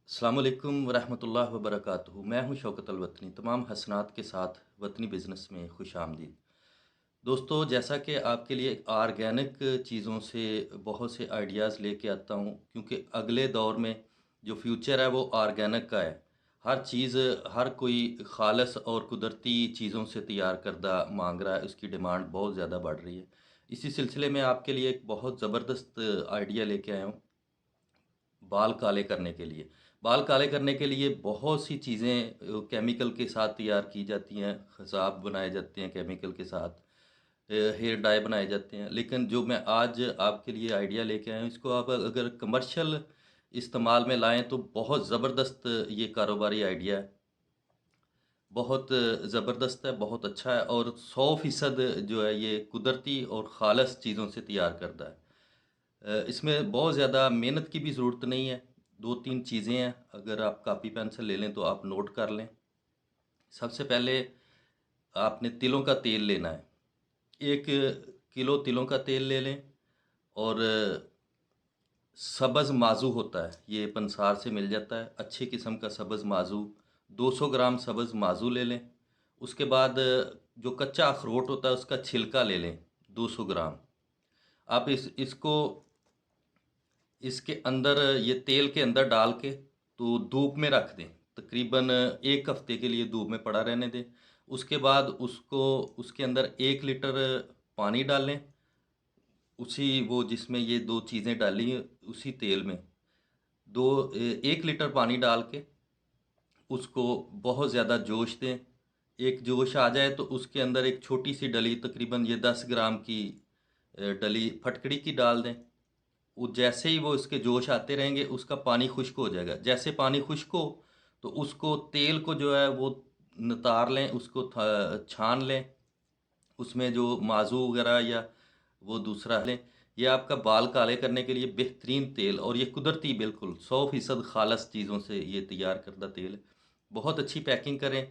अस्सलाम वालेकुम वरहमतुल्लाहि वबरकातुहू। मैं हूं शौकत अलवतनी। तमाम हसनात के साथ वतनी बिज़नेस में खुश आमदीद। दोस्तों, जैसा कि आपके लिए ऑर्गेनिक चीज़ों से बहुत से आइडियाज़ लेके आता हूं, क्योंकि अगले दौर में जो फ्यूचर है वो ऑर्गेनिक का है। हर चीज़, हर कोई खालस और कुदरती चीज़ों से तैयार करदा मांग रहा है, उसकी डिमांड बहुत ज़्यादा बढ़ रही है। इसी सिलसिले में आपके लिए एक बहुत ज़बरदस्त आइडिया लेके आया हूँ, बाल काले करने के लिए। बाल काले करने के लिए बहुत सी चीज़ें केमिकल के साथ तैयार की जाती हैं, ख़ज़ाब बनाए जाते हैं केमिकल के साथ, हेयर डाई बनाए जाते हैं। लेकिन जो मैं आज आपके लिए आइडिया लेके आया हूँ, इसको आप अगर कमर्शियल इस्तेमाल में लाएँ तो बहुत ज़बरदस्त ये कारोबारी आइडिया है। बहुत ज़बरदस्त है, बहुत अच्छा है और 100% जो है ये कुदरती और ख़ालस चीज़ों से तैयार करता है। इसमें बहुत ज़्यादा मेहनत की भी ज़रूरत नहीं है। 2-3 चीज़ें हैं, अगर आप कॉपी पेंसिल ले लें तो आप नोट कर लें। सबसे पहले आपने तिलों का तेल लेना है। 1 किलो तिलों का तेल ले लें और सब्ज़ माज़ू होता है, ये पंसार से मिल जाता है, अच्छी किस्म का सब्ज़ माज़ू, 200 ग्राम सब्ज़ माज़ू ले लें। उसके बाद जो कच्चा अखरोट होता है उसका छिलका ले लें, 200 ग्राम। आप इसको इसके अंदर, ये तेल के अंदर डाल के तो धूप में रख दें। तकरीबन 1 हफ्ते के लिए धूप में पड़ा रहने दें। उसके बाद उसको, उसके अंदर 1 लीटर पानी डालें। उसी वो जिसमें ये 2 चीज़ें डाली हैं उसी तेल में 1 लीटर पानी डाल के उसको बहुत ज़्यादा जोश दें। एक जोश आ जाए तो उसके अंदर एक छोटी सी डली, तकरीबन ये 10 ग्राम की डली फटकड़ी की डाल दें। वो जैसे ही वो इसके जोश आते रहेंगे उसका पानी खुश्क हो जाएगा। जैसे पानी खुश्क हो तो उसको, तेल को जो है वो नितार लें, उसको छान लें। उसमें जो माजू वगैरह या वो दूसरा लें। ये आपका बाल काले करने के लिए बेहतरीन तेल, और ये कुदरती बिल्कुल 100% खालस चीज़ों से ये तैयार करदा तेल है। बहुत अच्छी पैकिंग करें।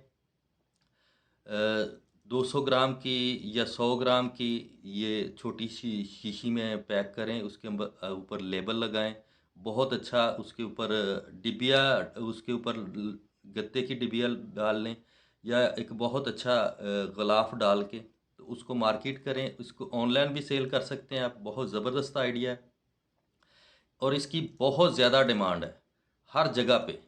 200 ग्राम की या 100 ग्राम की ये छोटी सी शीशी में पैक करें। उसके ऊपर लेबल लगाएं। बहुत अच्छा उसके ऊपर डिबिया, उसके ऊपर गत्ते की डिबिया डाल लें, या एक बहुत अच्छा गलाफ डाल के तो उसको मार्केट करें। इसको ऑनलाइन भी सेल कर सकते हैं आप। बहुत ज़बरदस्त आइडिया है और इसकी बहुत ज़्यादा डिमांड है हर जगह पे।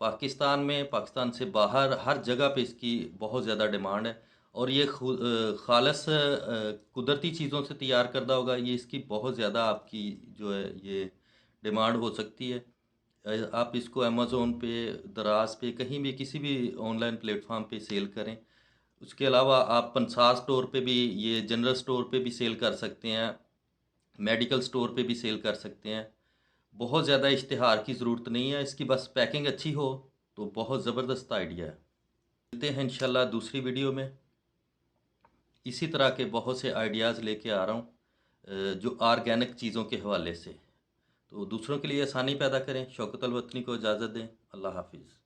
पाकिस्तान में, पाकिस्तान से बाहर हर जगह पे इसकी बहुत ज़्यादा डिमांड है। और ये ख़ालस कुदरती चीज़ों से तैयार करदा होगा, ये इसकी बहुत ज़्यादा आपकी जो है ये डिमांड हो सकती है। आप इसको अमेज़न पे, दराज पे, कहीं भी किसी भी ऑनलाइन प्लेटफॉर्म पे सेल करें। उसके अलावा आप पंसार स्टोर पे भी, ये जनरल स्टोर पे भी सेल कर सकते हैं, मेडिकल स्टोर पे भी सेल कर सकते हैं। बहुत ज़्यादा इश्तिहार की ज़रूरत नहीं है, इसकी बस पैकिंग अच्छी हो तो बहुत ज़बरदस्त आइडिया है। मिलते हैं इंशाल्लाह दूसरी वीडियो में। इसी तरह के बहुत से आइडियाज़ लेके आ रहा हूँ, जो ऑर्गेनिक चीज़ों के हवाले से। तो दूसरों के लिए आसानी पैदा करें। शौकत अलवतनी को इजाज़त दें। अल्लाह हाफिज़।